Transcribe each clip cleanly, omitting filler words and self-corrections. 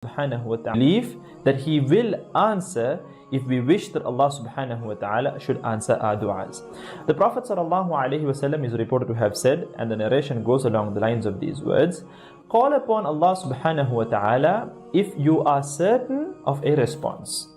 subhanahu wa ta'ala believe that He will answer if we wish that Allah subhanahu wa ta'ala should answer our du'as. The Prophet sallallahu alaihi wasallam is reported to have said, and the narration goes along the lines of these words: call upon Allah subhanahu wa ta'ala if you are certain of a response.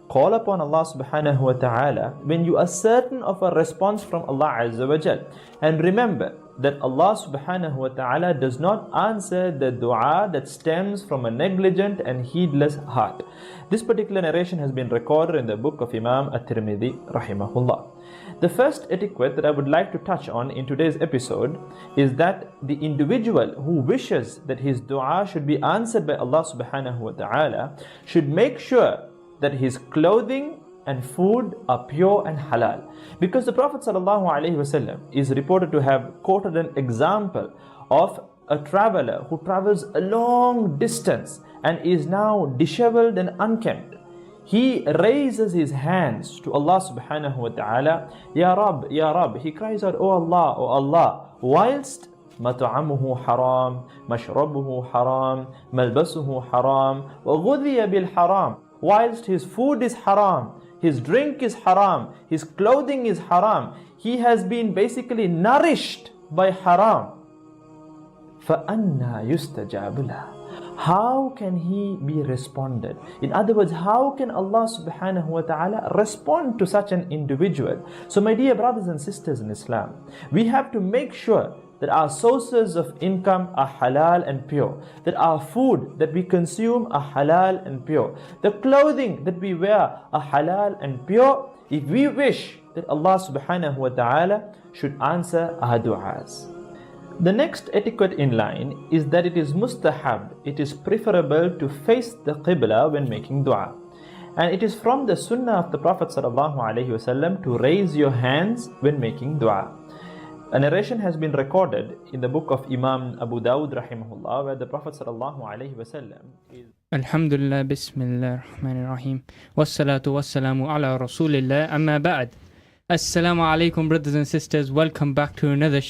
Call upon Allah subhanahu wa ta'ala when you are certain of a response from Allah azza wa jal. And remember that Allah subhanahu wa ta'ala does not answer the dua that stems from a negligent and heedless heart. This particular narration has been recorded in the book of Imam At-Tirmidhi rahimahullah. The first etiquette that I would like to touch on in today's episode is that the individual who wishes that his dua should be answered by Allah subhanahu wa ta'ala should make sure that his clothing and food are pure and halal. Because the Prophet ﷺ is reported to have quoted an example of a traveler who travels a long distance and is now disheveled and unkempt. He raises his hands to Allah subhanahu wa ta'ala, Ya Rab, Ya Rab. He cries out, O Allah, whilst مطعمه حرام مشربه حرام ملبسه حرام وغذي بالحرام. Whilst his food is haram, his drink is haram, his clothing is haram, he has been basically nourished by haram. فَأَنَّا يُسْتَجَابُ لَهُ. How can he be responded? In other words, how can Allah subhanahu wa ta'ala respond to such an individual? So my dear brothers and sisters in Islam, we have to make sure that our sources of income are halal and pure, that our food that we consume are halal and pure, the clothing that we wear are halal and pure, if we wish that Allah subhanahu wa ta'ala should answer our du'as. The next etiquette in line is that it is mustahab, it is preferable to face the qibla when making dua. And it is from the sunnah of the Prophet sallallahu alaihi wasallam to raise your hands when making dua. A narration has been recorded in the book of Imam Abu Dawud rahimahullah, where the Prophet sallallahu alaihi wasallam is Alhamdulillah, Bismillah ar-Rahman ar-Rahim, wassalatu wassalamu ala Rasulillah, amma ba'd. Assalamu alaikum, brothers and sisters. Welcome back to another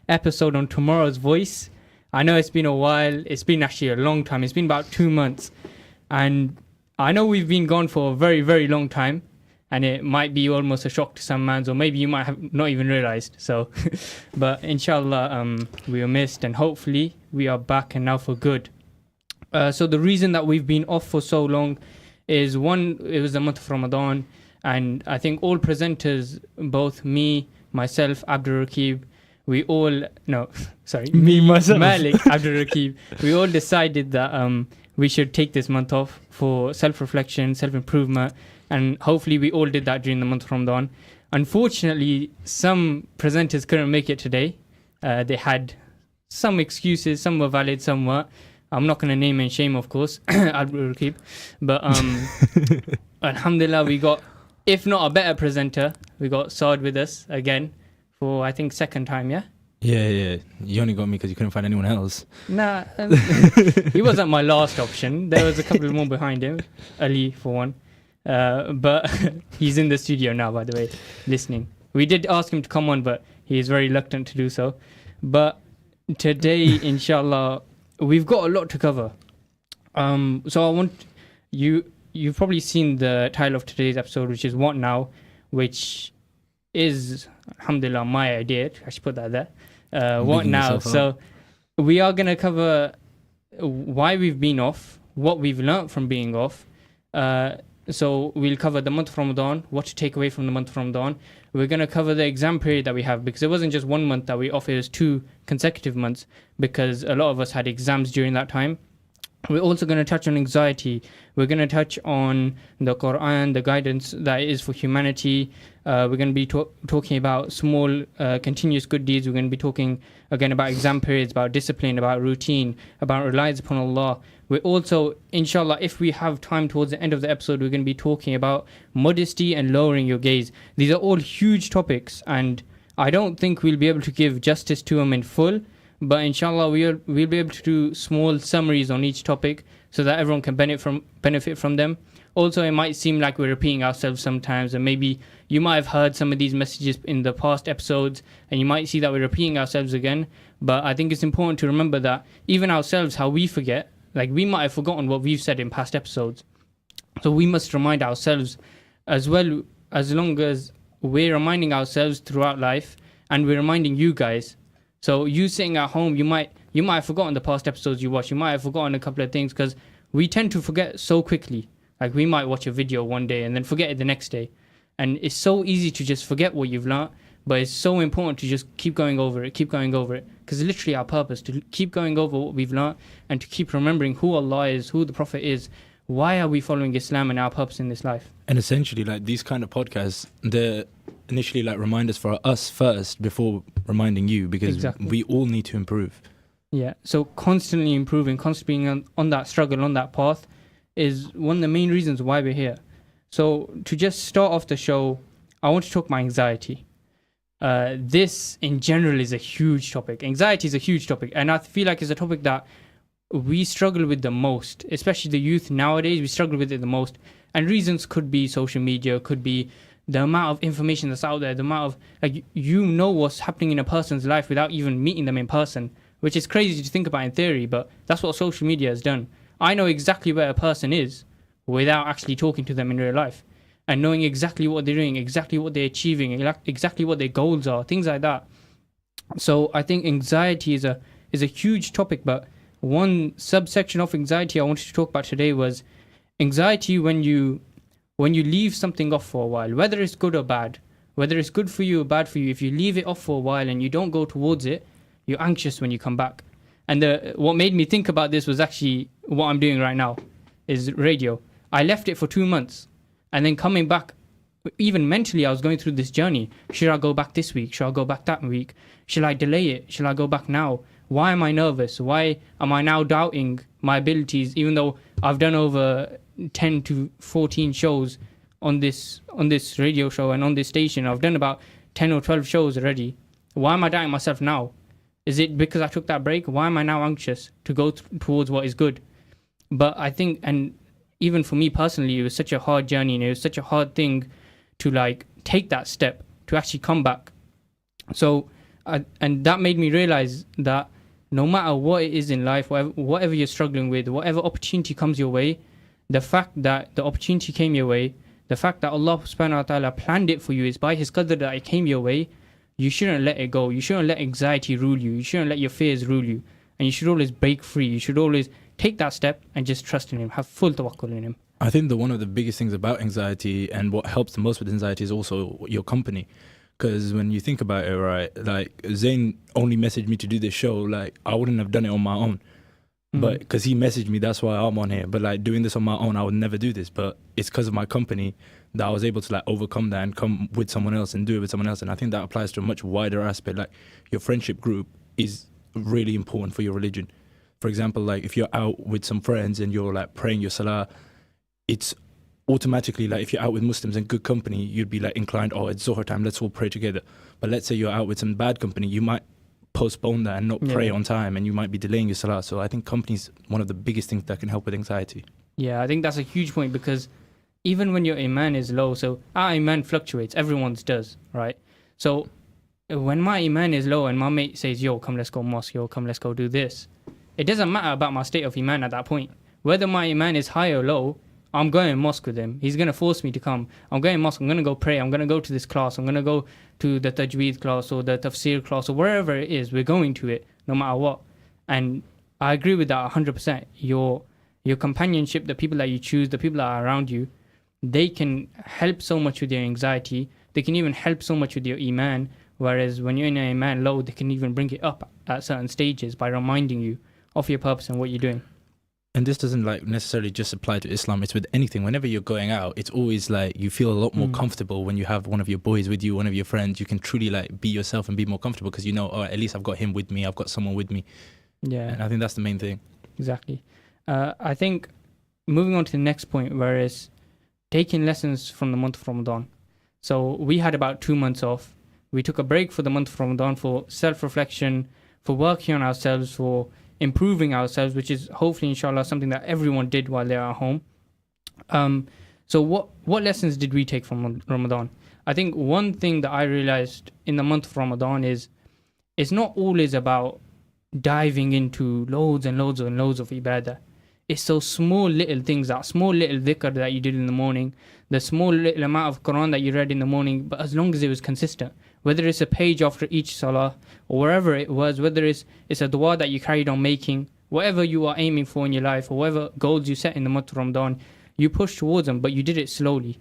episode on Tomorrow's Voice. I know it's been a while. It's been actually a long time. It's been about 2 months. And I know we've been gone for a very, very long time. And it might be almost a shock to some mans, or maybe you might have not even realized. So, but inshallah, we were missed, and hopefully we are back and now for good. So the reason that we've been off for so long is, one, it was the month of Ramadan, and I think all presenters, both me, myself, Abdul Rakib, me, myself, Malik, Abdul Rakib, we all decided that we should take this month off for self-reflection, self-improvement. And hopefully we all did that during the month of Ramadan. Unfortunately, some presenters couldn't make it today. They had some excuses, some were valid, some weren't. I'm not going to name and shame, of course, Abdul Rakib. But alhamdulillah, we got, if not a better presenter, we got Saad with us again for, I think, second time, yeah? Yeah. You only got me because you couldn't find anyone else. Nah, he wasn't my last option. There was a couple more behind him, Ali for one. But he's in the studio now, by the way, listening. We did ask him to come on, but he is very reluctant to do so. But today, inshallah, we've got a lot to cover. So I want you've probably seen the title of today's episode, which is What Now, which is, alhamdulillah, my idea. I should put that there. What now? So we are going to cover why we've been off, what we've learnt from being off. So we'll cover the month of Ramadan, what to take away from the month of Ramadan. We're going to cover the exam period that we have, because it wasn't just 1 month that we off, it was 2 consecutive months, because a lot of us had exams during that time. We're also going to touch on anxiety. We're going to touch on the Quran, the guidance that it is for humanity. We're going to be talking about small, continuous good deeds. We're going to be talking again about exam periods, about discipline, about routine, about reliance upon Allah. We're also, inshallah, if we have time towards the end of the episode, we're going to be talking about modesty and lowering your gaze. These are all huge topics, and I don't think we'll be able to give justice to them in full. But inshallah, we'll be able to do small summaries on each topic so that everyone can benefit from them. Also, it might seem like we're repeating ourselves sometimes, and maybe you might have heard some of these messages in the past episodes, and you might see that we're repeating ourselves again. But I think it's important to remember that even ourselves, how we forget, like we might have forgotten what we've said in past episodes. So we must remind ourselves as well, as long as we're reminding ourselves throughout life, and we're reminding you guys. So you sitting at home, you might have forgotten the past episodes you watched. You might have forgotten a couple of things, because we tend to forget so quickly. Like we might watch a video one day and then forget it the next day. And it's so easy to just forget what you've learned, but it's so important to just keep going over it, because literally our purpose to keep going over what we've learned and to keep remembering who Allah is, who the Prophet is, why are we following Islam, and our purpose in this life. And essentially, like these kind of podcasts, they're initially like reminders for us first before reminding you, because we all need to improve. Yeah, so constantly improving, constantly being on that struggle, on that path, is one of the main reasons why we're here. So to just start off the show, I want to talk about anxiety. This in general is a huge topic. Anxiety is a huge topic, and I feel like it's a topic that we struggle with the most, especially the youth nowadays. We struggle with it the most, and reasons could be social media, could be the amount of information that's out there, the amount of, like, you know what's happening in a person's life without even meeting them in person, which is crazy to think about in theory, but that's what social media has done. I know exactly where a person is without actually talking to them in real life, and knowing exactly what they're doing, exactly what they're achieving, exactly what their goals are, things like that. So I think anxiety is a huge topic, but one subsection of anxiety I wanted to talk about today was anxiety when you leave something off for a while, whether it's good or bad, whether it's good for you or bad for you. If you leave it off for a while and you don't go towards it, you're anxious when you come back. And what made me think about this was actually what I'm doing right now, is radio. I left it for 2 months, and then coming back, even mentally, I was going through this journey. Should I go back this week? Should I go back that week? Should I delay it? Should I go back now? Why am I nervous? Why am I now doubting my abilities, even though I've done over 10 to 14 shows on this radio show and on this station? I've done about 10 or 12 shows already. Why am I doubting myself now? Is it because I took that break? Why am I now anxious to go towards what is good? But I think, and even for me personally, it was such a hard journey, and it was such a hard thing to like take that step to actually come back. So, and that made me realize that no matter what it is in life, whatever you're struggling with, whatever opportunity comes your way, the fact that the opportunity came your way, the fact that Allah subhanahu wa ta'ala planned it for you, is by His qadr that it came your way. You shouldn't let it go. You shouldn't let anxiety rule you. You shouldn't let your fears rule you. And you should always break free. You should always take that step and just trust in Him. Have full tawakkul in Him. I think that one of the biggest things about anxiety, and what helps the most with anxiety, is also your company. Because when you think about it, right, like Zayn only messaged me to do this show, like I wouldn't have done it on my own. Mm-hmm. But because he messaged me, that's why I'm on here. But like doing this on my own, I would never do this. But it's because of my company that I was able to like overcome that and come with someone else and do it with someone else. And I think that applies to a much wider aspect. Like your friendship group is really important for your religion. For example, like if you're out with some friends and you're like praying your salah, it's automatically, like if you're out with Muslims in good company, you'd be like inclined, oh, it's Zohar time, let's all pray together. But let's say you're out with some bad company, you might postpone that and not pray on time, and you might be delaying your salah. So I think company is one of the biggest things that can help with anxiety. Yeah, I think that's a huge point, because even when your iman is low, so our iman fluctuates, everyone's does, right? So when my iman is low and my mate says, yo, come let's go mosque, yo, come let's go do this, it doesn't matter about my state of iman at that point. Whether my iman is high or low, I'm going to mosque with him. He's going to force me to come. I'm going to mosque. I'm going to go pray. I'm going to go to this class. I'm going to go to the tajweed class or the tafsir class or wherever it is. We're going to it no matter what. And I agree with that 100%. Your companionship, the people that you choose, the people that are around you, they can help so much with your anxiety. They can even help so much with your iman. Whereas when you're in your iman low, they can even bring it up at certain stages by reminding you of your purpose and what you're doing. And this doesn't like necessarily just apply to Islam. It's with anything. Whenever you're going out, it's always like you feel a lot more comfortable when you have one of your boys with you, one of your friends. You can truly like be yourself and be more comfortable because you know, oh, at least I've got him with me. I've got someone with me. Yeah. And I think that's the main thing. Exactly. I think moving on to the next point, whereas taking lessons from the month of Ramadan. So we had about 2 months off. We took a break for the month of Ramadan for self-reflection, for working on ourselves, for improving ourselves, which is hopefully inshallah something that everyone did while they're at home. So what lessons did we take from Ramadan? I think one thing that I realized in the month of Ramadan is it's not always about diving into loads and loads and loads of ibadah. It's those small little things, that small little dhikr that you did in the morning, the small little amount of Quran that you read in the morning, but as long as it was consistent, whether it's a page after each salah or wherever it was, whether it's a dua that you carried on making, whatever you are aiming for in your life or whatever goals you set in the month of Ramadan, you push towards them, but you did it slowly.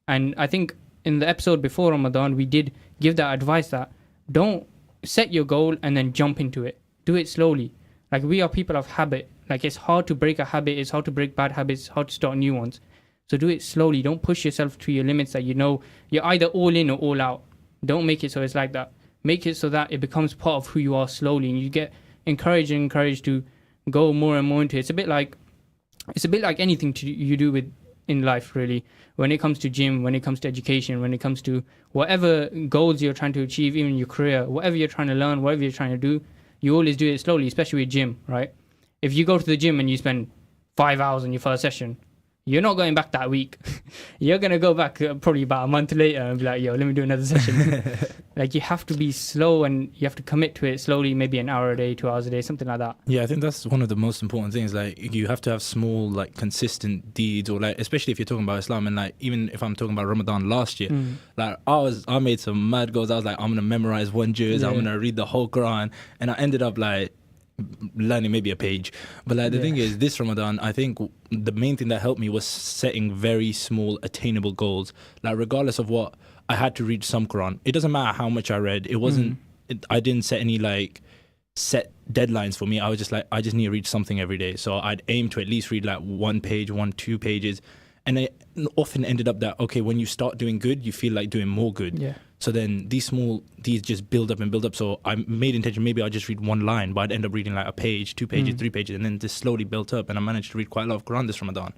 And I think in the episode before Ramadan, we did give that advice that don't set your goal and then jump into it. Do it slowly. Like, we are people of habit. Like, it's hard to break a habit, it's hard to break bad habits, it's hard to start new ones. So do it slowly. Don't push yourself to your limits that you know you're either all in or all out. Don't make it so it's like that. Make it so that it becomes part of who you are slowly, and you get encouraged to go more and more into it. It's a bit like anything you do in life, really. When it comes to gym, when it comes to education, when it comes to whatever goals you're trying to achieve, even your career, whatever you're trying to learn, whatever you're trying to do, you always do it slowly, especially with gym, right? If you go to the gym and you spend 5 hours in your first session, you're not going back that week. You're going to go back probably about a month later and be like, yo, let me do another session. Like, you have to be slow and you have to commit to it slowly, maybe an hour a day, 2 hours a day, something like that. Yeah, I think that's one of the most important things. Like, you have to have small, like, consistent deeds, or like, especially if you're talking about Islam, and like, even if I'm talking about Ramadan last year, like, I made some mad goals. I was like, I'm gonna memorize one juz, I'm gonna read the whole Quran, and I ended up like learning maybe a page. But like, the thing is, this Ramadan, I think the main thing that helped me was setting very small attainable goals. Like, regardless of what, I had to read some Quran. It doesn't matter how much I read. It wasn't I didn't set any like set deadlines for me. I was just like, I just need to read something every day. So I'd aim to at least read like 1 page, 2 pages. And it often ended up that, okay, when you start doing good, you feel like doing more good. Yeah. So then these just build up and build up. So I made intention, maybe I'll just read 1 line, but I'd end up reading like a page, 2 pages, 3 pages, and then this slowly built up. And I managed to read quite a lot of Quran this Ramadan.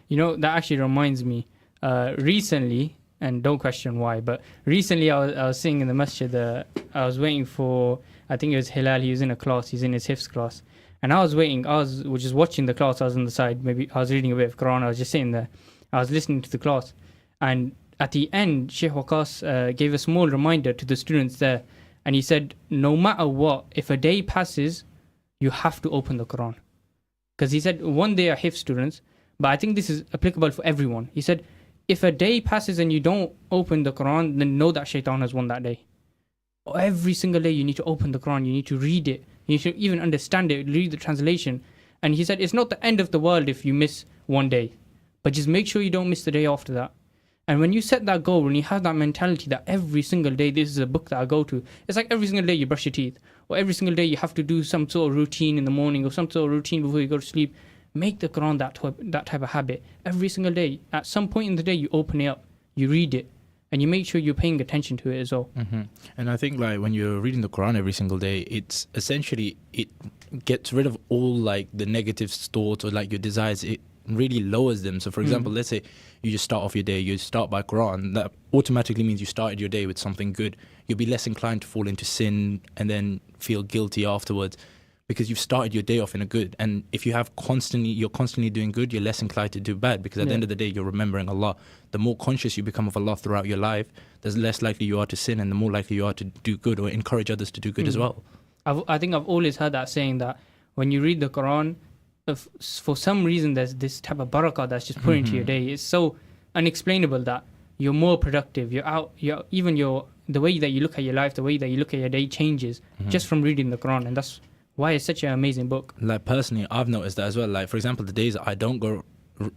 You know, that actually reminds me, recently, and don't question why, but recently I was sitting in the masjid, I was waiting for, I think it was Hilal, he was in a class, he's in his Hifz class. And I was waiting, I was just watching the class, I was on the side, maybe I was reading a bit of Quran, I was just sitting there, I was listening to the class. And at the end, Sheikh Waqas gave a small reminder to the students there. And he said, no matter what, if a day passes, you have to open the Quran. Because he said, one day are Hifz students, but I think this is applicable for everyone. He said, if a day passes and you don't open the Quran, then know that Shaitan has won that day. Every single day you need to open the Quran, you need to read it, you should even understand it, read the translation. And he said, it's not the end of the world if you miss one day, but just make sure you don't miss the day after that. And when you set that goal, when you have that mentality that every single day this is a book that I go to, it's like every single day you brush your teeth, or every single day you have to do some sort of routine in the morning, or some sort of routine before you go to sleep. Make the Quran that type of habit. Every single day, at some point in the day, you open it up, you read it, and you make sure you're paying attention to it as well. And I think like when you're reading the Quran every single day, it's essentially, it gets rid of all like the negative thoughts or like your desires. It really lowers them. So for example, let's say you just start off your day, you start by Quran, that automatically means you started your day with something good. You'll be less inclined to fall into sin and then feel guilty afterwards, because you've started your day off in a good. And if you're constantly doing good, you're less inclined to do bad, because at the end of the day, you're remembering Allah. The more conscious you become of Allah throughout your life, the less likely you are to sin, and the more likely you are to do good or encourage others to do good as well. I think I've always heard that saying, that when you read the Quran, for some reason there's this type of barakah that's just put into your day. It's so unexplainable that you're more productive, the way that you look at your life, the way that you look at your day changes just from reading the Quran. And that's why it's such an amazing book. Like, personally, I've noticed that as well. Like, for example, the days that I don't go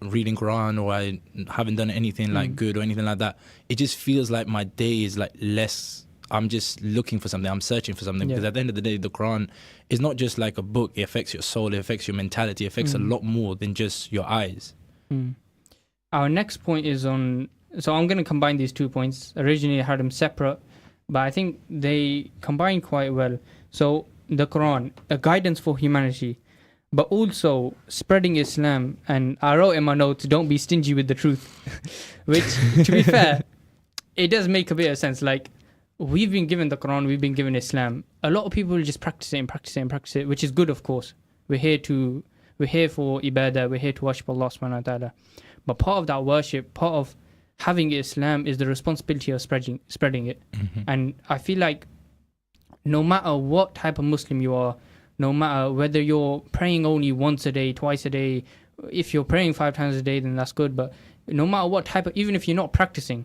reading Quran, or I haven't done anything like good or anything like that, it just feels like my day is like less. I'm just looking for something, I'm searching for something, because at the end of the day, the Quran is not just like a book. It affects your soul, it affects your mentality, it affects a lot more than just your eyes. Our next point is on, so I'm going to combine these 2 points. Originally I had them separate, but I think they combine quite well. So the Quran, a guidance for humanity, but also spreading Islam. And I wrote in my notes, don't be stingy with the truth. Which, to be fair, it does make a bit of sense. Like, we've been given the Quran, we've been given Islam. A lot of people just practice it, which is good, of course. We're here for ibadah, we're here to worship Allah subhanahu wa ta'ala. But part of that worship, part of having Islam, is the responsibility of spreading it. And I feel like no matter what type of Muslim you are, no matter whether you're praying only once a day, twice a day. If you're praying 5 times a day, then that's good. But no matter what type of, even if you're not practicing,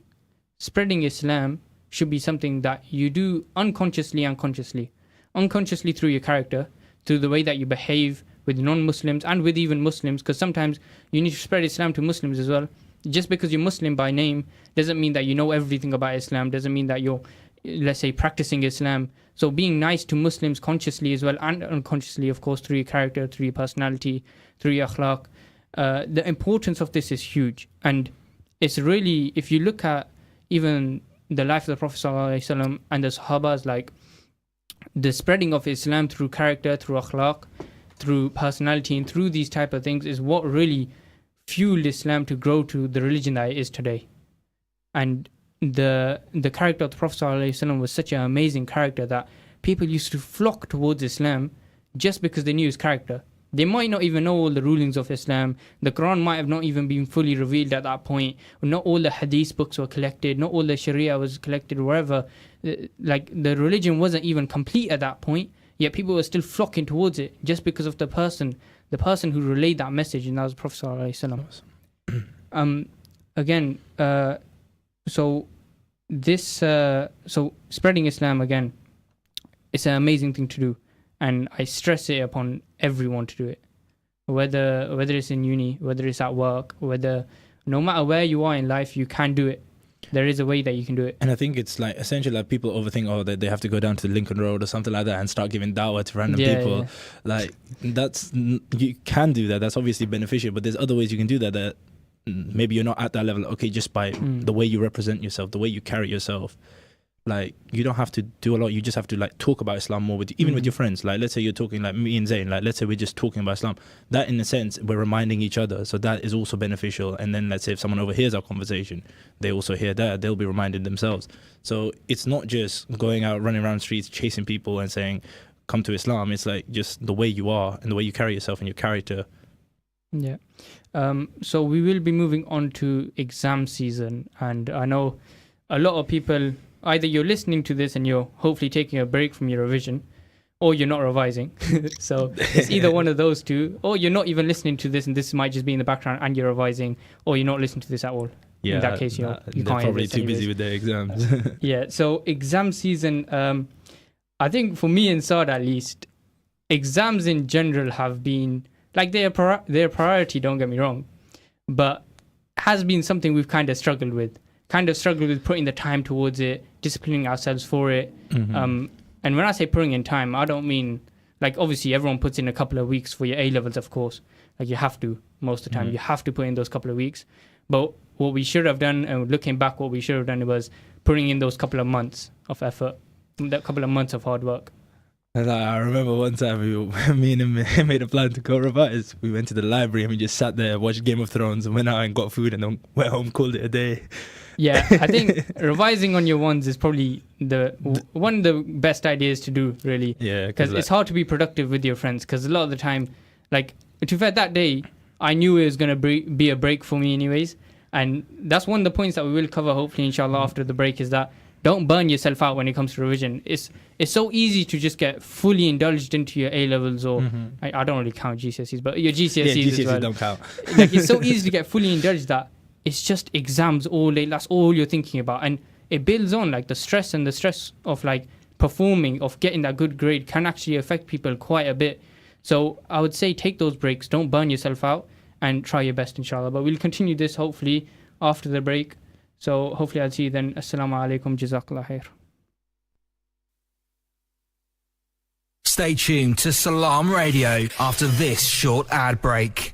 spreading Islam should be something that you do unconsciously and consciously. Unconsciously through your character, through the way that you behave with non-Muslims and with even Muslims, because sometimes you need to spread Islam to Muslims as well. Just because you're Muslim by name doesn't mean that you know everything about Islam, doesn't mean that you're, let's say, practicing Islam. So being nice to Muslims consciously as well and unconsciously, of course, through your character, through your personality, through your akhlaq. The importance of this is huge. And it's really, if you look at even the life of the Prophet ﷺ and the Sahabas, like the spreading of Islam through character, through akhlaq, through personality, and through these type of things is what really fueled Islam to grow to the religion that it is today. And the character of the Prophet ﷺ was such an amazing character that people used to flock towards Islam just because they knew his character. They might not even know all the rulings of Islam. The Quran might have not even been fully revealed at that point. Not all the hadith books were collected. Not all the Sharia was collected, wherever. Like, the religion wasn't even complete at that point, yet people were still flocking towards it just because of the person who relayed that message, and that was Prophet ﷺ. So spreading Islam, again, it's an amazing thing to do, and I stress it upon everyone to do it, whether it's in uni, whether it's at work, no matter where you are in life, you can do it. There is a way that you can do it. And I think it's like essentially like people overthink, that they have to go down to the Lincoln Road or something like that and start giving da'wah to random people. Yeah. Like, you can do that. That's obviously beneficial, but there's other ways you can do that maybe you're not at that level. Okay, just by the way you represent yourself, the way you carry yourself. Like, you don't have to do a lot. You just have to like talk about Islam more with your friends. Like, let's say you're talking like me and Zayn. Like, let's say we're just talking about Islam. That, in a sense, we're reminding each other. So that is also beneficial. And then let's say if someone overhears our conversation, they also hear that. They'll be reminded themselves. So it's not just going out, running around the streets, chasing people and saying, "Come to Islam." It's like just the way you are and the way you carry yourself and your character. Yeah. So we will be moving on to exam season, and I know a lot of people, either you're listening to this and you're hopefully taking a break from your revision, or you're not revising. So it's either one of those two, or you're not even listening to this and this might just be in the background and you're revising, or you're not listening to this at all. Yeah, in that case, you they're can't probably too busy with their exams. Yeah, so exam season, I think for me and Saad at least, exams in general have been, like, their priority, don't get me wrong, but has been something we've kind of struggled with putting the time towards it, disciplining ourselves for it. And when I say putting in time, I don't mean, like, obviously everyone puts in a couple of weeks for your A-levels, of course. Like, you have to, most of the time, you have to put in those couple of weeks. But what we should have done, and looking back, what we should have done was putting in those couple of months of effort, that couple of months of hard work. And I remember one time me and him made a plan to go revise. We went to the library and we just sat there, watched Game of Thrones, and went out and got food, and then went home, called it a day. Yeah, I think revising on your ones is probably one of the best ideas to do, really. Yeah, because it's hard to be productive with your friends. Because a lot of the time, like, to be fair, that day I knew it was going to be a break for me, anyways. And that's one of the points that we will cover, hopefully, inshallah, after the break, is that don't burn yourself out when it comes to revision. It's so easy to just get fully indulged into your A-levels, or I don't really count GCSEs, but your GCSEs as well. Don't count. Like, it's so easy to get fully indulged that it's just exams all day. That's all you're thinking about, and it builds on. Like, the stress of like performing, of getting that good grade, can actually affect people quite a bit. So I would say take those breaks. Don't burn yourself out, and try your best, inshallah. But we'll continue this hopefully after the break. So hopefully I'll see you then. Assalamu alaikum. JazakAllah khair. Stay tuned to Salaam Radio after this short ad break.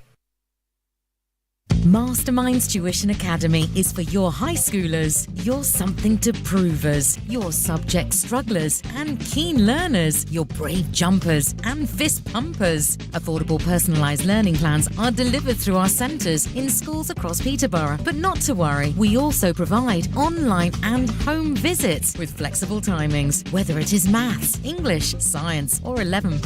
Masterminds Tuition Academy is for your high schoolers, your something to provers, your subject strugglers and keen learners, your brave jumpers and fist pumpers. Affordable personalised learning plans are delivered through our centres in schools across Peterborough. But not to worry, we also provide online and home visits with flexible timings. Whether it is maths, English, science or 11+,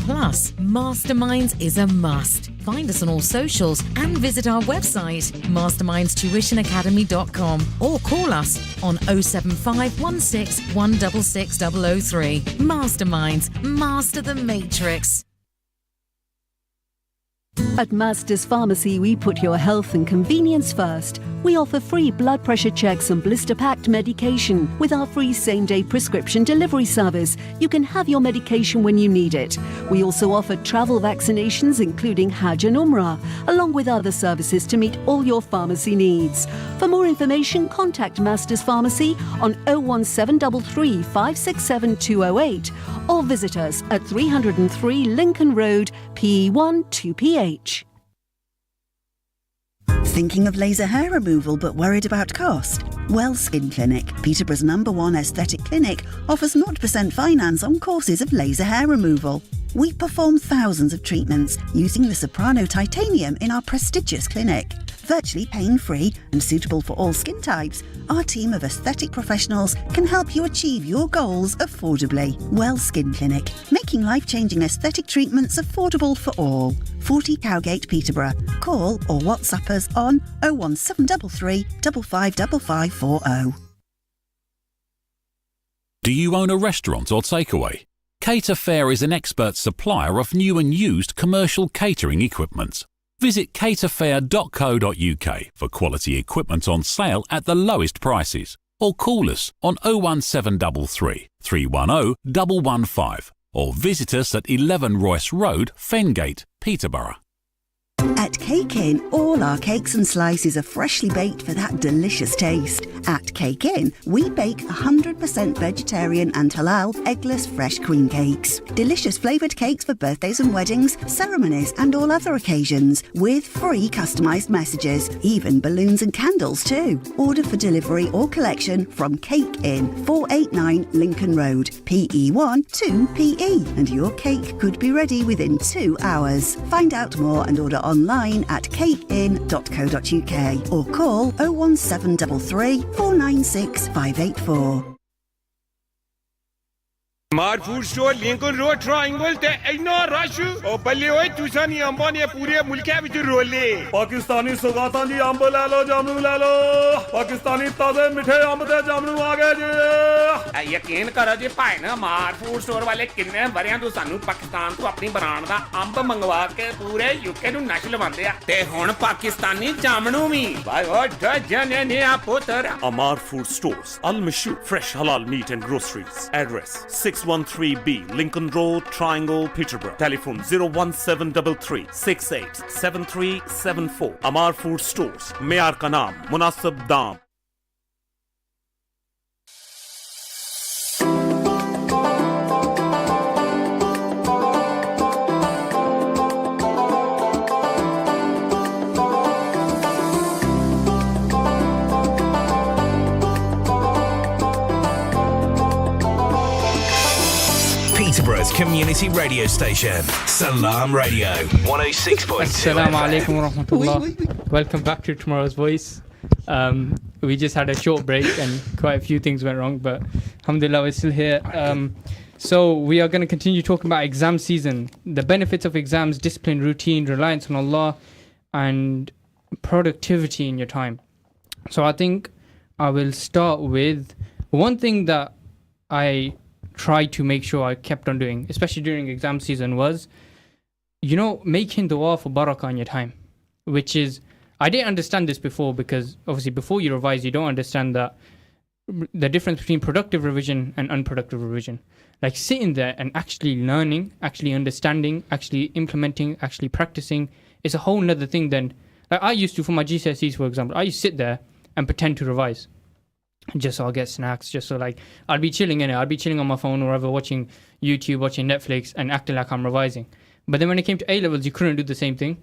Masterminds is a must. Find us on all socials and visit our website mastermindstuitionacademy.com or call us on 07516 166 003. Masterminds, master the matrix. At Masters Pharmacy, we put your health and convenience first. We offer free blood pressure checks and blister-packed medication. With our free same-day prescription delivery service, you can have your medication when you need it. We also offer travel vaccinations, including Hajj and Umrah, along with other services to meet all your pharmacy needs. For more information, contact Masters Pharmacy on 01733 567 208 or visit us at 303 Lincoln Road, PE1 2PH. Thinking of laser hair removal but worried about cost? Well Skin Clinic, Peterborough's #1 aesthetic clinic, offers 0% finance on courses of laser hair removal. We perform thousands of treatments using the Soprano titanium in our prestigious clinic. Virtually pain-free and suitable for all skin types, our team of aesthetic professionals can help you achieve your goals affordably. Well Skin Clinic, making life-changing aesthetic treatments affordable for all. 40 Cowgate, Peterborough. Call or WhatsApp us on 01733 555540. Do you own a restaurant or takeaway? Cater Fair is an expert supplier of new and used commercial catering equipment. Visit caterfair.co.uk for quality equipment on sale at the lowest prices, or call us on 01733 310 115 or visit us at 11 Royce Road, Fengate, Peterborough. At Cake Inn, all our cakes and slices are freshly baked for that delicious taste. At Cake Inn, we bake 100% vegetarian and halal eggless fresh cream cakes. Delicious flavoured cakes for birthdays and weddings, ceremonies and all other occasions, with free customised messages, even balloons and candles too. Order for delivery or collection from Cake Inn, 489 Lincoln Road, PE1 2PE, and your cake could be ready within 2 hours. Find out more and order online at cakein.co.uk or call 01733 496 584. Mart Food Store, Lincoln Road, Triangle, te inna rush. O balle hoye tusani amba ne pure mulke vich rolle. Pakistani sogatan di amba le lo, jamnu le lo. Pakistani taze mithe amba te jamnu aa gaye ji. यकीन करो जी भाई ना मार food store वाले किन्ने बरियां तो सानू पाकिस्तान तो अपनी ब्रांड दा अंब मंगवा के पूरे यूके नु नश लवांदे आ ते हुण पाकिस्तानी जामनू भी भाई ओ जने ने आ पुत्र Amar Food Stores, Al Mashu, fresh halal meat and groceries. Address 613B Lincoln Road, Triangle, Peterborough. Telephone 01733 687374. Amar Food Stores, Meyar ka naam, munasib daam. Peterborough's community radio station, Salaam Radio, 106.2 Assalamu alaikum wa rahmatullah. Welcome back to Tomorrow's Voice. We just had a short break and quite a few things went wrong, but alhamdulillah we're still here. So we are going to continue talking about exam season, the benefits of exams, discipline, routine, reliance on Allah, and productivity in your time. So I think I will start with one thing that I tried to make sure I kept on doing, especially during exam season, was, making dua for barakah in your time, which is, I didn't understand this before, because obviously before you revise, you don't understand that the difference between productive revision and unproductive revision. Like sitting there and actually learning, actually understanding, actually implementing, actually practicing is a whole nother thing than, like I used to for my GCSEs, for example, I used to sit there and pretend to revise. Just so I'll get snacks, just so like I'll be chilling in it. I'll be chilling on my phone or whatever, watching YouTube, watching Netflix, and acting like I'm revising. But then when it came to A levels, you couldn't do the same thing.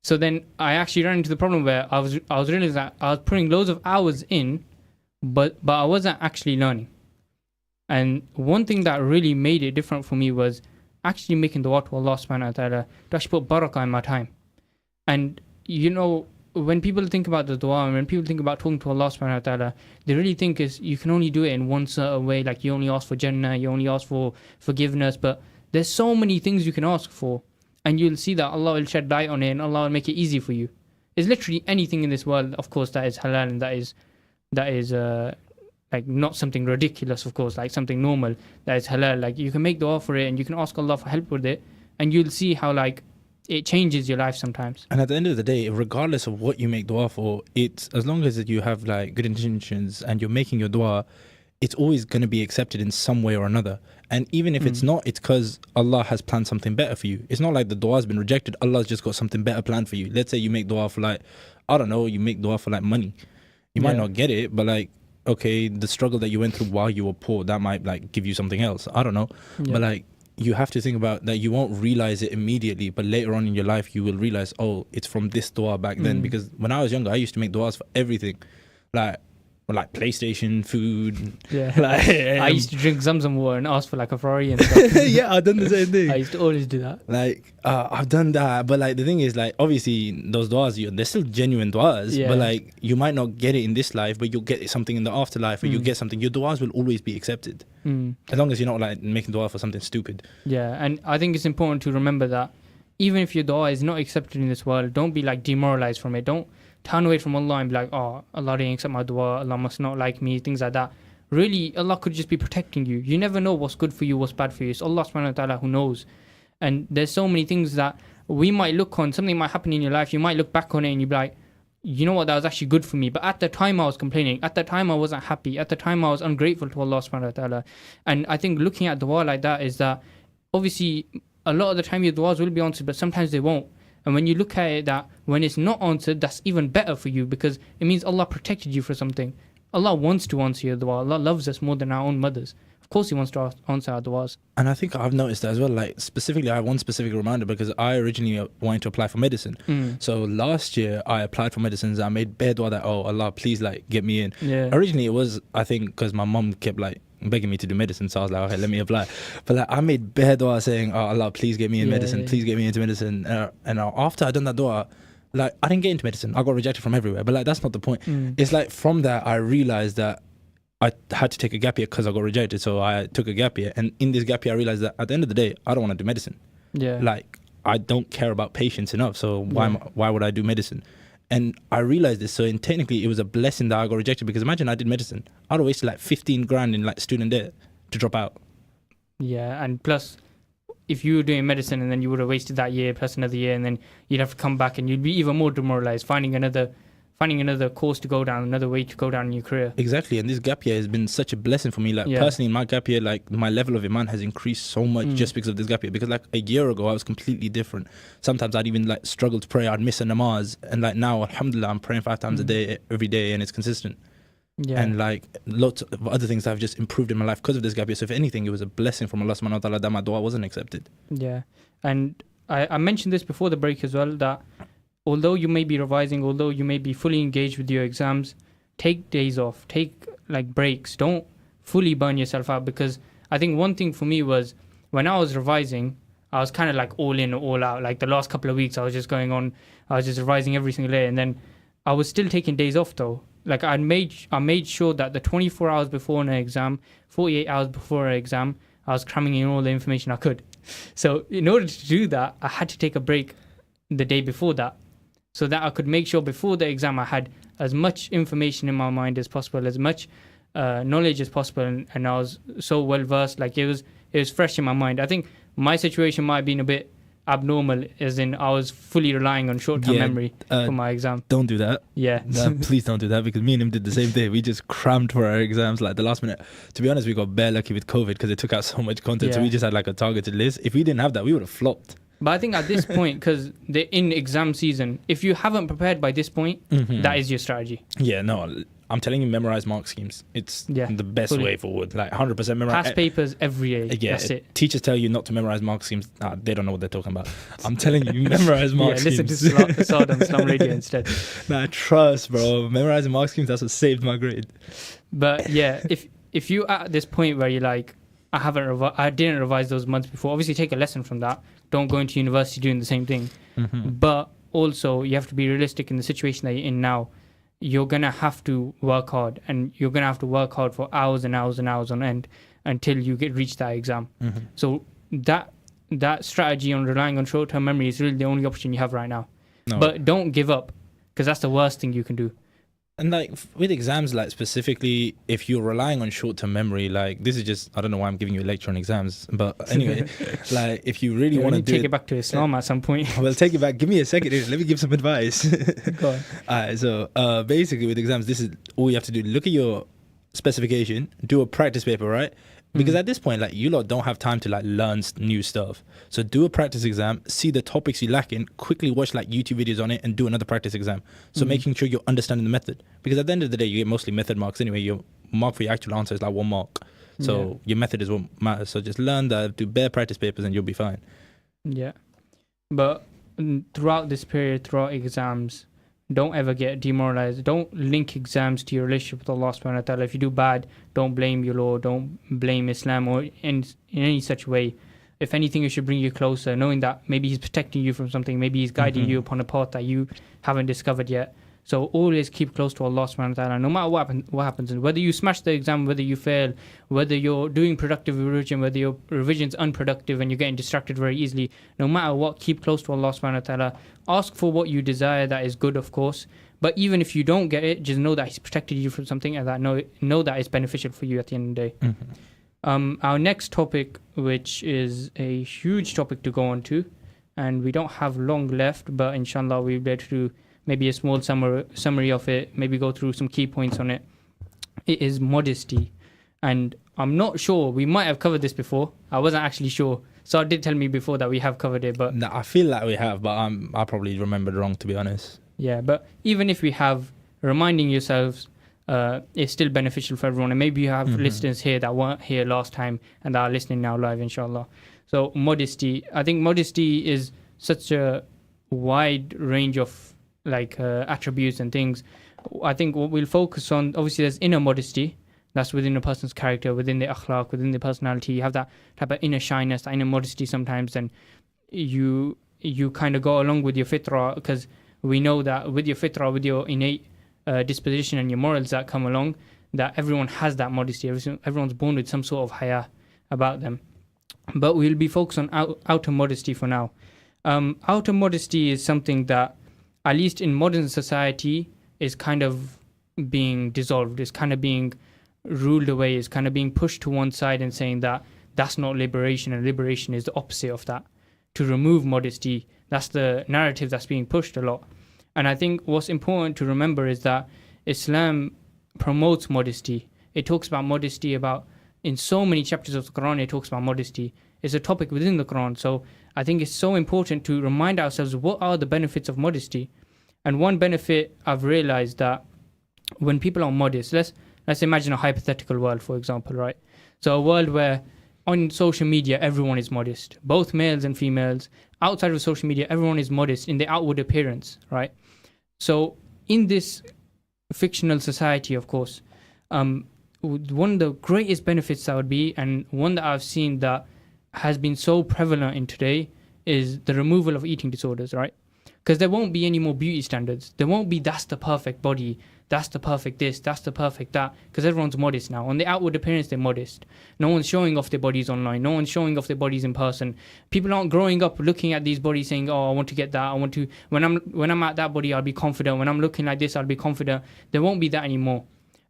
So then I actually ran into the problem where I was realizing that I was putting loads of hours in, but I wasn't actually learning. And one thing that really made it different for me was actually making dua to Allah subhanahu wa ta'ala to actually put barakah in my time. And when people think about the dua and when people think about talking to Allah subhanahu wa ta'ala, they really think is you can only do it in one certain way, like you only ask for Jannah, you only ask for forgiveness, but there's so many things you can ask for, and you'll see that Allah will shed light on it and Allah will make it easy for you. It's literally anything in this world, of course, that is halal and that is like not something ridiculous, of course, like something normal that is halal. Like you can make dua for it and you can ask Allah for help with it, and you'll see how like it changes your life sometimes. And at the end of the day, regardless of what you make dua for, it's as long as you have like good intentions and you're making your dua, it's always going to be accepted in some way or another. And even if it's not, it's because Allah has planned something better for you. It's not like the dua has been rejected. Allah's just got something better planned for you. Let's say you make dua for like, I don't know, you make dua for like money. You might not get it, but like, okay, the struggle that you went through while you were poor, that might like give you something else. I don't know. But like, you have to think about that. You won't realize it immediately, but later on in your life, you will realize, oh, it's from this dua back then. Because when I was younger, I used to make duas for everything. Like PlayStation, food. Yeah. Like, I used to drink Zamzam water and ask for like a Ferrari and stuff. yeah, I've done the same thing. I used to always do that. Like, I've done that. But like, the thing is, like, obviously, those duas, they're still genuine duas. Yeah. But like, you might not get it in this life, but you'll get something in the afterlife, or you'll get something. Your duas will always be accepted. As long as you're not like making dua for something stupid. Yeah, and I think it's important to remember that even if your dua is not accepted in this world, don't be like demoralized from it. Don't turn away from Allah and be like, oh, Allah didn't accept my dua, Allah must not like me, things like that. Really, Allah could just be protecting you. You never know what's good for you, what's bad for you. It's Allah subhanahu wa ta'ala who knows. And there's so many things that we might look on, something might happen in your life, you might look back on it and you'd be like, you know what, that was actually good for me. But at the time I was complaining. At the time I wasn't happy. At the time I was ungrateful to Allah subhanahu wa ta'ala. And I think looking at dua like that is that obviously a lot of the time your duas will be answered, but sometimes they won't. And when you look at it that when it's not answered, that's even better for you because it means Allah protected you for something. Allah wants to answer your dua. Allah loves us more than our own mothers. Of course He wants to answer our duas. And I think I've noticed that as well. Like specifically, I have one specific reminder because I originally wanted to apply for medicine. So last year I applied for medicines. I made bare dua that, oh Allah, please like get me in. Yeah. Originally it was, I think, because my mom kept like begging me to do medicine, so I was like, okay, let me apply. But like, I made bare dua saying, oh Allah, please get me in medicine, please get me into medicine. And after I done that dua, like I didn't get into medicine. I got rejected from everywhere. But like that's not the point. It's like from that I realized that I had to take a gap year because I got rejected. So I took a gap year, and in this gap year I realized that at the end of the day I don't want to do medicine. Like I don't care about patients enough. So why would I do medicine? And I realized this. So technically it was a blessing that I got rejected, because imagine I did medicine, I'd have wasted like 15 grand in like student debt to drop out. Yeah, and plus if you were doing medicine and then you would have wasted that year plus another year, and then you'd have to come back and you'd be even more demoralized finding another course to go down, another way to go down in your career. Exactly. And this gap year has been such a blessing for me. Like personally in my gap year, like my level of iman has increased so much just because of this gap year. Because like a year ago I was completely different. Sometimes I'd even like struggle to pray, I'd miss a namaz, and like now alhamdulillah I'm praying 5 times a day every day, and it's consistent. And like lots of other things that have just improved in my life because of this gap year. So if anything, it was a blessing from Allah subhanahu wa ta'ala that my dua wasn't accepted. Yeah. And I mentioned this before the break as well, that although you may be revising, although you may be fully engaged with your exams, take days off, take like breaks. Don't fully burn yourself out, because I think one thing for me was when I was revising, I was kind of like all in or all out. Like the last couple of weeks I was just going on, I was just revising every single day, and then I was still taking days off though. Like I made sure that the 24 hours before an exam, 48 hours before an exam, I was cramming in all the information I could. So in order to do that, I had to take a break the day before that, so that I could make sure before the exam I had as much information in my mind as possible, as much knowledge as possible, and I was so well versed. Like it was fresh in my mind. I think my situation might have been a bit abnormal, as in I was fully relying on short-term memory for my exam. Don't do that. Yeah. Please don't do that, because me and him did the same thing. We just crammed for our exams like the last minute. To be honest, we got bare lucky with COVID because it took out so much content. So we just had like a targeted list. If we didn't have that, we would have flopped. But I think at this point, because they're in exam season, if you haven't prepared by this point, that is your strategy. Yeah, no, I'm telling you, memorize mark schemes. It's the best way forward. Like 100% memorize. Past papers every year. Yeah, that's it. Teachers tell you not to memorize mark schemes. They don't know what they're talking about. I'm telling you, memorize mark schemes. Listen to Saad on Salaam Radio instead. Nah, trust, bro. Memorizing mark schemes, that's what saved my grade. But yeah, if you at this point where you're like, I didn't revise those months before, obviously take a lesson from that. Don't go into university doing the same thing. But also you have to be realistic in the situation that you're in now. You're going to have to work hard, and you're going to have to work hard for hours and hours and hours on end until you reach that exam. So that strategy on relying on short-term memory is really the only option you have right now. But don't give up, because that's the worst thing you can do. And like with exams, like specifically, if you're relying on short-term memory, like this is just, I don't know why I'm giving you a lecture on exams, but anyway, like if you really want to take it back to Islam at some point. Well, take it back. Give me a second. Let me give some advice. Go on. Alright, so basically with exams, this is all you have to do. Look at your specification, do a practice paper, right? Because at this point, like, you lot don't have time to like learn new stuff. So do a practice exam, see the topics you lack in, quickly watch like YouTube videos on it, and do another practice exam. So making sure you're understanding the method. Because at the end of the day, you get mostly method marks anyway. Your mark for your actual answer is like 1 mark. So your method is what matters. So just learn that, do bare practice papers, and you'll be fine. Yeah. But throughout this period, throughout exams, don't ever get demoralized. Don't link exams to your relationship with Allah subhanahu wa ta'ala. If you do bad, don't blame your Lord, don't blame Islam or in any such way. If anything, it should bring you closer, knowing that maybe He's protecting you from something, maybe He's guiding you upon a path that you haven't discovered yet. So always keep close to Allah subhanahu wa ta'ala, no matter what happens. And whether you smash the exam, whether you fail, whether you're doing productive revision, whether your revision's unproductive and you're getting distracted very easily, no matter what, keep close to Allah subhanahu wa ta'ala. Ask for what you desire, that is good, of course. But even if you don't get it, just know that He's protected you from something, and that know that it's beneficial for you at the end of the day. Our next topic, which is a huge topic to go on to, and we don't have long left, but inshallah we'll be able to do maybe a small summary of it, maybe go through some key points on it. It is modesty. And I'm not sure, we might have covered this before. I wasn't actually sure. So did tell me before that we have covered it, but... No, I feel like we have, but I probably remembered wrong, to be honest. Yeah, but even if we have, reminding yourselves is still beneficial for everyone. And maybe you have listeners here that weren't here last time and that are listening now live, inshallah. So modesty. I think modesty is such a wide range of attributes and things. I think what we'll focus on, obviously there's inner modesty, that's within a person's character, within the akhlaq, within the personality. You have that type of inner shyness, that inner modesty sometimes, and you kind of go along with your fitrah, because we know that with your fitrah, with your innate disposition and your morals that come along, that everyone has that modesty. Everyone's born with some sort of haya about them. But we'll be focused on outer modesty for now. Outer modesty is something that, at least in modern society, is kind of being dissolved, is kind of being ruled away, is kind of being pushed to one side and saying that that's not liberation, and liberation is the opposite of that. To remove modesty, that's the narrative that's being pushed a lot. And I think what's important to remember is that Islam promotes modesty. It talks about modesty in so many chapters of the Quran, it talks about modesty. It's a topic within the Quran. So I think it's so important to remind ourselves what are the benefits of modesty. And one benefit I've realized that when people are modest, let's imagine a hypothetical world, for example, right? So a world where on social media, everyone is modest, both males and females. Outside of social media, everyone is modest in the outward appearance, right? So in this fictional society, of course, one of the greatest benefits that would be, and one that I've seen that has been so prevalent in today, is the removal of eating disorders, right? Because there won't be any more beauty standards. There won't be that's the perfect body, that's the perfect this, that's the perfect that, because everyone's modest now. On the outward appearance, they're modest. No one's showing off their bodies online. No one's showing off their bodies in person. People aren't growing up looking at these bodies saying, oh, I want to get that. I want to, when I'm at that body, I'll be confident. When I'm looking like this, I'll be confident. There won't be that anymore.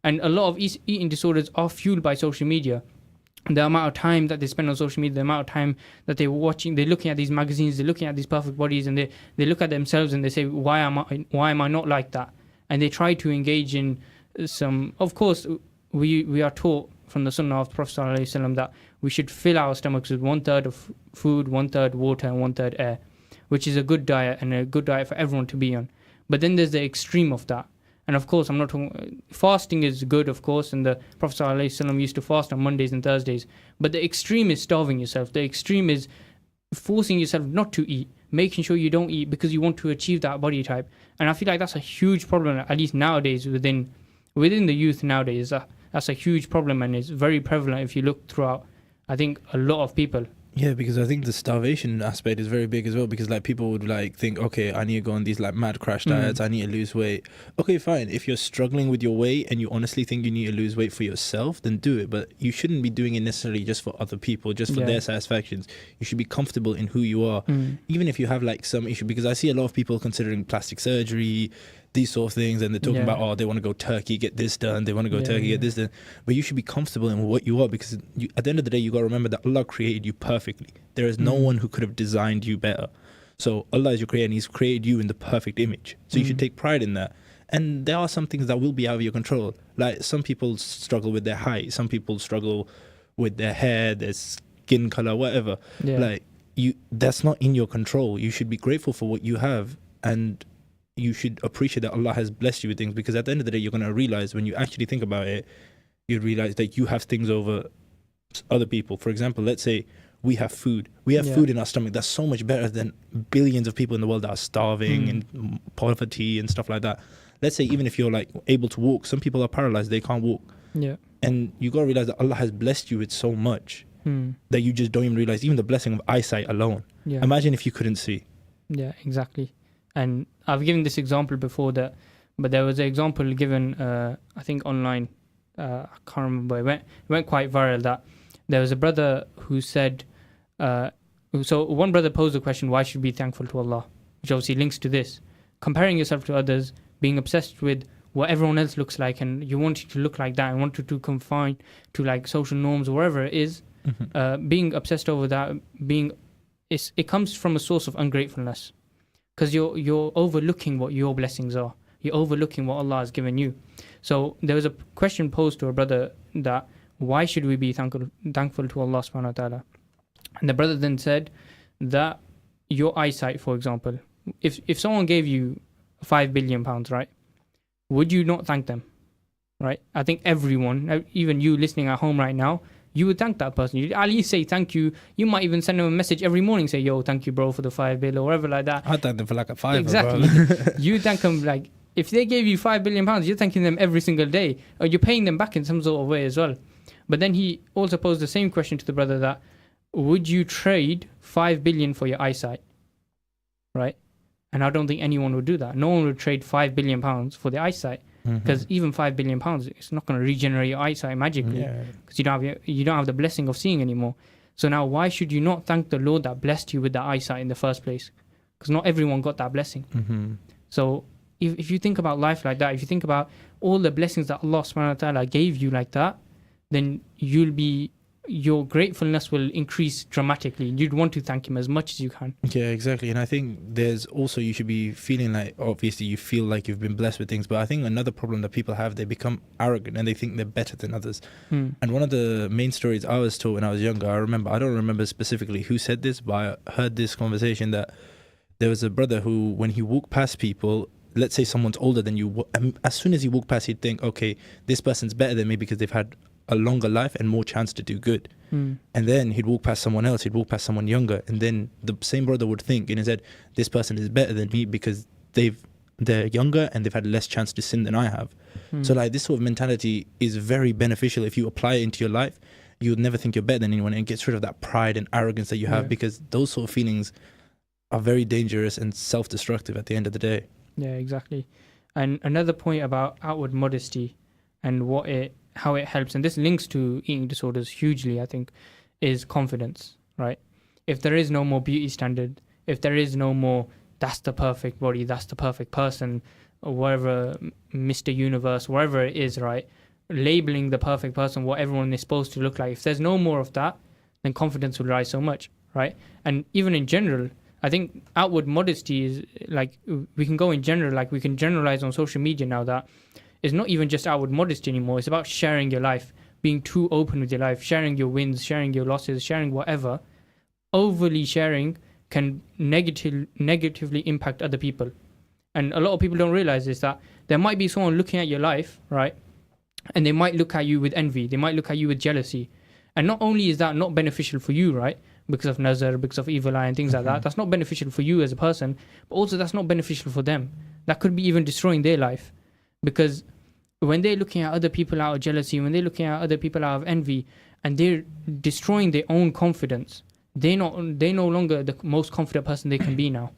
And a lot of eating disorders are fueled by social media. The amount of time that they spend on social media, the amount of time that they're watching, they're looking at these magazines, they're looking at these perfect bodies, and they look at themselves and they say, why am I not like that? And they try to engage in some, of course, we are taught from the Sunnah of the Prophet ﷺ that we should fill our stomachs with 1/3 of food, 1/3 water, and 1/3 air, which is a good diet and a good diet for everyone to be on. But then there's the extreme of that. And of course, I'm not talking, fasting is good, of course, and the Prophet ﷺ used to fast on Mondays and Thursdays. But the extreme is starving yourself. The extreme is forcing yourself not to eat, making sure you don't eat because you want to achieve that body type. And I feel like that's a huge problem, at least nowadays, within the youth nowadays. That's a huge problem, and it's very prevalent if you look throughout, I think, a lot of people. Yeah, because I think the starvation aspect is very big as well, because like people would like think, okay, I need to go on these like mad crash diets, I need to lose weight. Okay, fine. If you're struggling with your weight and you honestly think you need to lose weight for yourself, then do it. But you shouldn't be doing it necessarily just for other people, just for their satisfactions. You should be comfortable in who you are, even if you have like some issue, because I see a lot of people considering plastic surgery, these sort of things, and they're talking Yeah. about, oh, they want to go Turkey, get this done, they want to go Turkey, get this done. But you should be comfortable in what you are, because at the end of the day, you got to remember that Allah created you perfectly. There is no one who could have designed you better. So Allah is your creator, and He's created you in the perfect image. So you should take pride in that. And there are some things that will be out of your control. Like some people struggle with their height, some people struggle with their hair, their skin color, whatever. Yeah. Like that's not in your control. You should be grateful for what you have, and you should appreciate that Allah has blessed you with things, because at the end of the day, you're going to realize, when you actually think about it, you realize that you have things over other people. For example, let's say we have food. We have food in our stomach. That's so much better than billions of people in the world that are starving and poverty and stuff like that. Let's say even if you're like able to walk, some people are paralyzed, they can't walk. Yeah. And you got to realize that Allah has blessed you with so much that you just don't even realize, even the blessing of eyesight alone. Yeah. Imagine if you couldn't see. Yeah, exactly. And I've given this example before, but there was an example given, I think online, I can't remember, it went quite viral, that there was a brother who said, so one brother posed the question, why should we be thankful to Allah? Which obviously links to this. Comparing yourself to others, being obsessed with what everyone else looks like, and you want it to look like that, and want it to conform to like social norms or whatever it is, being obsessed over that, it comes from a source of ungratefulness, because you're overlooking what your blessings are. You're overlooking what Allah has given you. So there was a question posed to a brother that why should we be thankful to Allah subhanahu wa ta'ala? And the brother then said that your eyesight, for example, if someone gave you £5 billion, right, would you not thank them? Right? I think everyone, even you listening at home right now, you would thank that person. You'd at least say thank you. You might even send them a message every morning, say, yo, thank you, bro, for the $5 billion or whatever like that. I'd thank them for like a $5. Exactly. Bro. You thank them, like, if they gave you £5 billion, you're thanking them every single day, or you're paying them back in some sort of way as well. But then he also posed the same question to the brother that, would you trade $5 billion for your eyesight? Right? And I don't think anyone would do that. No one would trade £5 billion for the eyesight, because even £5 billion, it's not going to regenerate your eyesight magically, because you don't have the blessing of seeing anymore. So now, why should you not thank the Lord that blessed you with that eyesight in the first place? Because not everyone got that blessing. So if you think about life like that, if you think about all the blessings that Allah subhanahu wa ta'ala gave you like that, then your gratefulness will increase dramatically. You'd want to thank Him as much as you can. Yeah, exactly. And I think there's also, you should be feeling like, obviously you feel like you've been blessed with things, but I think another problem that people have, they become arrogant and they think they're better than others. And one of the main stories I was told when I was younger, I don't remember specifically who said this, but I heard this conversation that there was a brother who, when he walked past people, let's say someone's older than you, as soon as he walked past, he'd think, okay, this person's better than me because they've had a longer life and more chance to do good. And then he'd walk past someone else, he'd walk past someone younger, and then the same brother would think in his head, this person is better than me because they're younger and they've had less chance to sin than I have. So like this sort of mentality is very beneficial. If you apply it into your life, you'll never think you're better than anyone, and it gets rid of that pride and arrogance that you have, because those sort of feelings are very dangerous and self-destructive at the end of the day. Yeah, exactly. And another point about outward modesty and how it helps, and this links to eating disorders hugely, I think, is confidence, right? If there is no more beauty standard, if there is no more, that's the perfect body, that's the perfect person, or whatever, Mr. Universe, wherever it is, right? Labeling the perfect person, what everyone is supposed to look like. If there's no more of that, then confidence will rise so much, right? And even in general, I think outward modesty is like, we can go in general, like we can generalize on social media now that it's not even just outward modesty anymore. It's about sharing your life, being too open with your life, sharing your wins, sharing your losses, sharing whatever. Overly sharing can negatively impact other people. And a lot of people don't realize is that there might be someone looking at your life, right? And they might look at you with envy. They might look at you with jealousy. And not only is that not beneficial for you, right? Because of nazar, because of evil eye and things like that. That's not beneficial for you as a person, but also that's not beneficial for them. That could be even destroying their life. Because when they're looking at other people out of jealousy, when they're looking at other people out of envy, and they're destroying their own confidence, they're no longer the most confident person they can be now.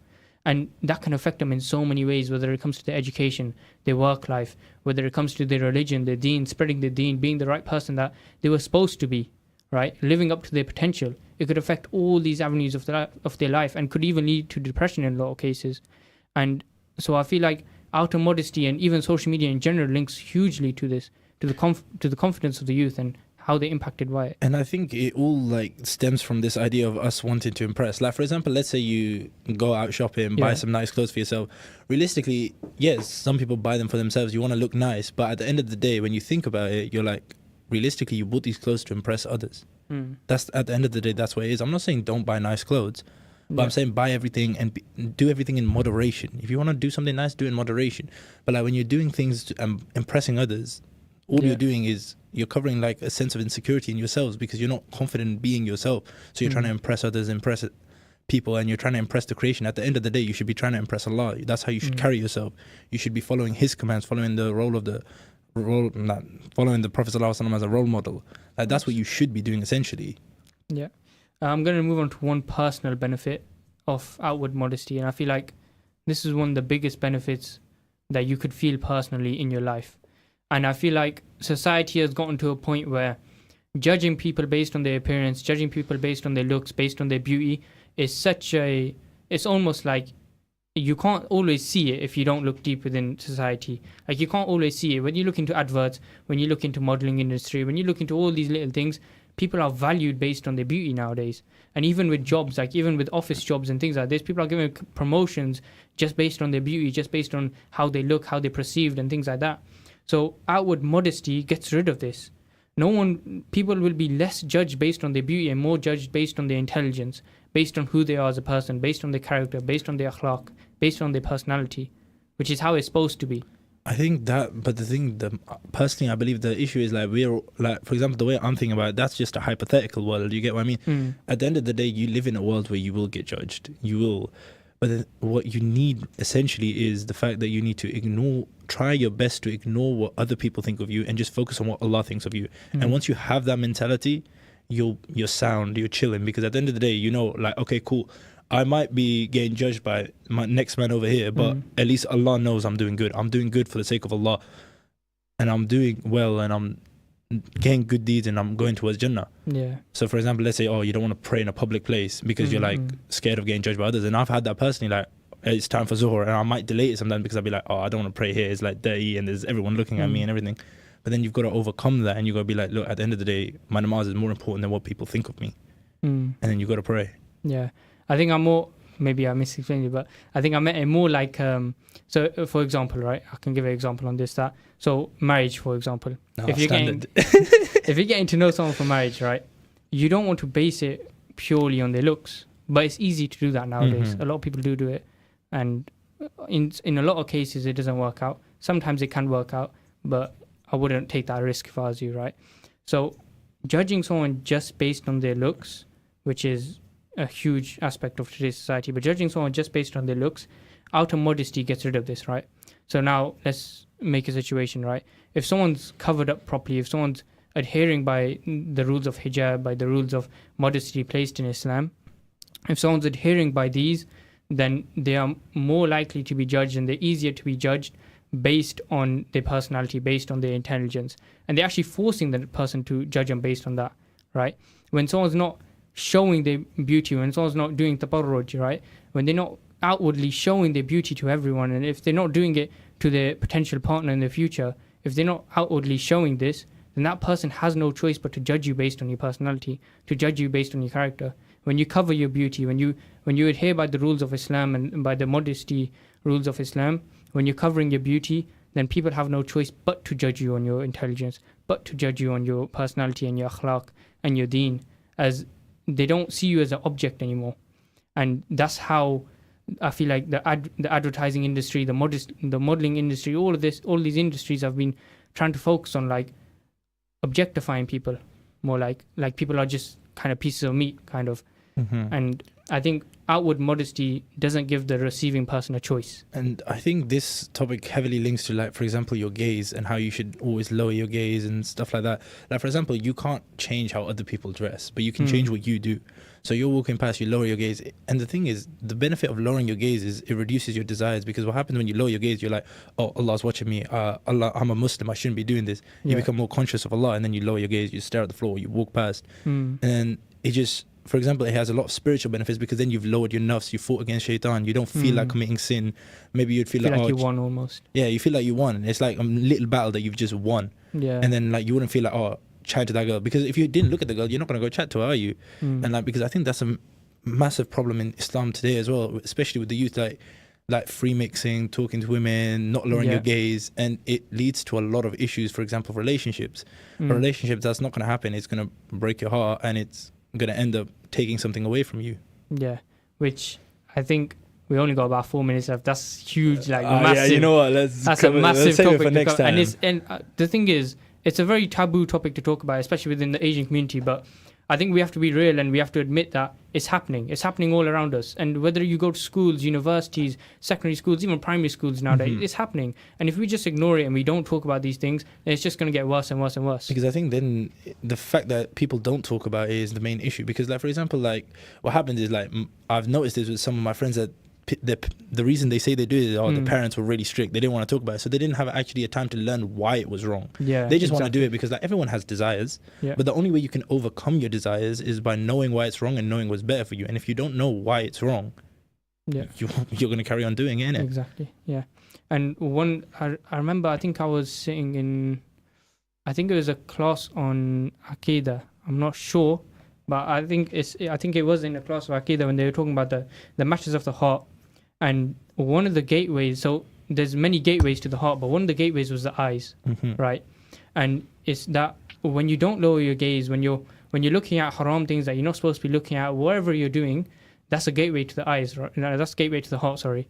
And that can affect them in so many ways, whether it comes to their education, their work life, whether it comes to their religion, their deen, spreading their deen, being the right person that they were supposed to be, right? Living up to their potential. It could affect all these avenues of their life, and could even lead to depression in a lot of cases. And so I feel like outer modesty and even social media in general links hugely to this, to the confidence of the youth and how they're impacted by it. And I think it all like stems from this idea of us wanting to impress. Like, for example, let's say you go out shopping, buy some nice clothes for yourself. Realistically, yes, some people buy them for themselves. You want to look nice, but at the end of the day, when you think about it, you're like, realistically, you bought these clothes to impress others. That's at the end of the day, that's what it is. I'm not saying don't buy nice clothes, but I'm saying buy everything and do everything in moderation. If you want to do something nice, do it in moderation. But like when you're doing things to, impressing others, all you're doing is you're covering like a sense of insecurity in yourselves because you're not confident in being yourself. So you're trying to impress others, impress people, and you're trying to impress the creation. At the end of the day, you should be trying to impress Allah. That's how you should carry yourself. You should be following His commands, following the following the Prophet ﷺ as a role model. Like, that's what you should be doing essentially. Yeah. I'm going to move on to one personal benefit of outward modesty, and I feel like this is one of the biggest benefits that you could feel personally in your life. And I feel like society has gotten to a point where judging people based on their appearance, judging people based on their looks, based on their beauty is it's almost like you can't always see it if you don't look deep within society. Like, you can't always see it. When you look into adverts, when you look into modeling industry, when you look into all these little things, people are valued based on their beauty nowadays. And even with jobs, like even with office jobs and things like this, people are given promotions just based on their beauty, just based on how they look, how they're perceived and things like that. So outward modesty gets rid of this. People will be less judged based on their beauty and more judged based on their intelligence, based on who they are as a person, based on their character, based on their akhlaq, based on their personality, which is how it's supposed to be. I think that, but personally, I believe the issue is like, we're like, for example, the way I'm thinking about it, that's just a hypothetical world. You get what I mean? At the end of the day, you live in a world where you will get judged. You will. But then what you need essentially is the fact that you need to try your best to ignore what other people think of you and just focus on what Allah thinks of you. And once you have that mentality, you're sound, you're chilling, because at the end of the day, you know, like, okay, cool, I might be getting judged by my next man over here, but at least Allah knows I'm doing good. I'm doing good for the sake of Allah, and I'm doing well, and I'm getting good deeds, and I'm going towards Jannah. Yeah. So for example, let's say, you don't want to pray in a public place because you're like scared of getting judged by others. And I've had that personally, like, it's time for Zuhur, and I might delay it sometimes because I'll be like, I don't want to pray here. It's like dirty and there's everyone looking at me and everything. But then you've got to overcome that, and you've got to be like, look, at the end of the day, my namaz is more important than what people think of me. And then you've got to pray. Yeah. I think I'm more, maybe I misexplained it, but I think I meant it more like, so for example, right, I can give an example on this, that. So marriage, for example, if you're getting to know someone for marriage, right, you don't want to base it purely on their looks, but it's easy to do that nowadays. A lot of people do it, and in a lot of cases it doesn't work out. Sometimes it can work out, but I wouldn't take that risk if I was you, right? So judging someone just based on their looks, which is a huge aspect of today's society, but judging someone just based on their looks, outer modesty gets rid of this, right? So now let's make a situation, right? If someone's covered up properly, if someone's adhering by the rules of hijab, by the rules of modesty placed in Islam, if someone's adhering by these, then they are more likely to be judged, and they're easier to be judged based on their personality, based on their intelligence. And they're actually forcing the person to judge them based on that, right? When someone's not showing their beauty, when someone's not doing tabarruj, right? When they're not outwardly showing their beauty to everyone, and if they're not doing it to their potential partner in the future, if they're not outwardly showing this, then that person has no choice but to judge you based on your personality, to judge you based on your character. When you cover your beauty, when you adhere by the rules of Islam and by the modesty rules of Islam, when you're covering your beauty, then people have no choice but to judge you on your intelligence, but to judge you on your personality and your akhlaq and your deen, as they don't see you as an object anymore. And that's how I feel like the advertising industry, the modeling industry, all these industries have been trying to focus on, like, objectifying people more, like people are just kind of pieces of meat, kind of. And I think outward modesty doesn't give the receiving person a choice. And I think this topic heavily links to, like, for example, your gaze and how you should always lower your gaze and stuff like that. Like, for example, you can't change how other people dress, but you can change what you do. So you're walking past, you lower your gaze. And the thing is, the benefit of lowering your gaze is it reduces your desires, because what happens when you lower your gaze, you're like, oh, Allah's watching me. Allah, I'm a Muslim, I shouldn't be doing this. You become more conscious of Allah, and then you lower your gaze, you stare at the floor, you walk past. And it just for example, it has a lot of spiritual benefits because then you've lowered your nafs, you fought against shaitan, you don't feel like committing sin. Maybe you'd feel like you won almost. Yeah, you feel like you won. It's like a little battle that you've just won. Yeah. And then like you wouldn't feel like, chat to that girl, because if you didn't look at the girl, you're not going to go chat to her, are you? And like, because I think that's a massive problem in Islam today as well, especially with the youth, like free mixing, talking to women, not lowering your gaze, and it leads to a lot of issues. For example, relationships. A relationship, that's not going to happen. It's going to break your heart, and it's going to end up taking something away from you. Yeah, which I think we only got about 4 minutes left. That's huge, like massive. Yeah, you know what? That's a massive save topic it for next time. And the thing is, it's a very taboo topic to talk about, especially within the Asian community. But I think we have to be real and we have to admit that it's happening. It's happening all around us. And whether you go to schools, universities, secondary schools, even primary schools nowadays, it's happening. And if we just ignore it and we don't talk about these things, then it's just going to get worse and worse and worse. Because I think then the fact that people don't talk about it is the main issue. Because like, for example, like what happens is like, I've noticed this with some of my friends that the reason they say they do it is the parents were really strict. They didn't want to talk about it, so they didn't have actually a time to learn why it was wrong. Yeah, they just want to do it because like everyone has desires, but the only way you can overcome your desires is by knowing why it's wrong and knowing what's better for you. And if you don't know why it's wrong, you're going to carry on doing it, innit? Exactly. Yeah. And I remember, I think I was sitting in, I think it was a class on Aqidah. I'm not sure, but I think it was in a class of Aqidah when they were talking about the matters of the heart. And one of the gateways, so there's many gateways to the heart, but one of the gateways was the eyes, right? And it's that when you don't lower your gaze, when you're looking at haram things that you're not supposed to be looking at, whatever you're doing, that's a gateway to the eyes, right? No, that's a gateway to the heart, sorry.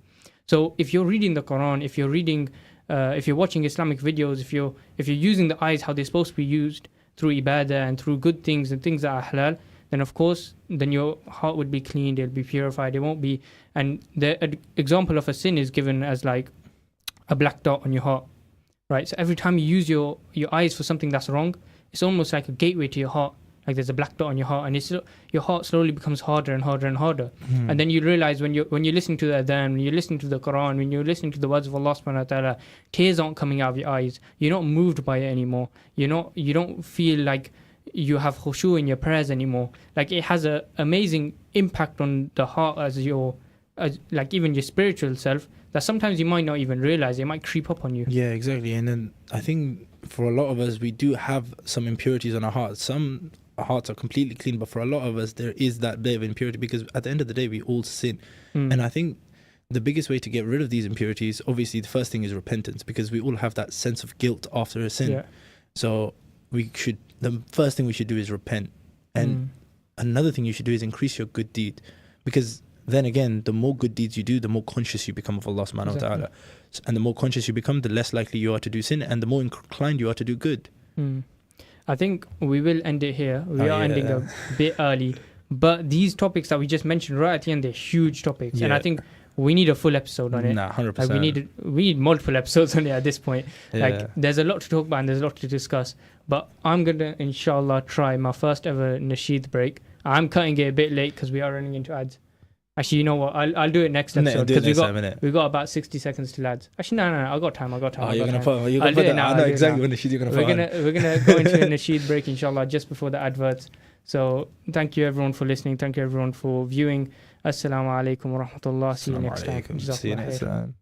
So if you're reading the Quran, if you're watching Islamic videos, if you're using the eyes how they're supposed to be used through ibadah and through good things and things that are halal, then of course, then your heart would be cleaned, it'll be purified, it won't be. And the example of a sin is given as like a black dot on your heart, right? So every time you use your eyes for something that's wrong, it's almost like a gateway to your heart. Like there's a black dot on your heart, and your heart slowly becomes harder and harder and harder. And then you realize when you're listening to the adhan, when you're listening to the Quran, when you're listening to the words of Allah subhanahu wa ta'ala, tears aren't coming out of your eyes. You're not moved by it anymore. You don't feel like you have khushu in your prayers anymore. Like it has a amazing impact on the heart as like even your spiritual self, that sometimes you might not even realize. It might creep up on you. Yeah, exactly. And then I think for a lot of us, we do have some impurities on our hearts. Some hearts are completely clean, but for a lot of us there is that bit of impurity, because at the end of the day we all sin. And I think the biggest way to get rid of these impurities, obviously the first thing is repentance, because we all have that sense of guilt after a sin. So the first thing we should do is repent. And another thing you should do is increase your good deed, because then again, the more good deeds you do, the more conscious you become of Allah subhanahu wa ta'ala. And the more conscious you become, the less likely you are to do sin, and the more inclined you are to do good. I think we will end it here. We are ending a bit early, but these topics that we just mentioned right at the end, they're huge topics, and I think we need a full episode on it. 100%. Like we need multiple episodes on it at this point. Like there's a lot to talk about and there's a lot to discuss. But I'm gonna inshallah try my first ever nasheed break. I'm cutting it a bit late because we are running into ads. Actually, you know what? I'll do it next episode because we got about 60 seconds to ads. Actually, no, I got time. Oh, you're gonna put it now. I know exactly when nasheed you're gonna put. We're gonna go into a nasheed break inshallah just before the adverts. So thank you everyone for listening. Thank you everyone for viewing. Assalamu alaikum wa rahmatullah. See you next time. See you next time.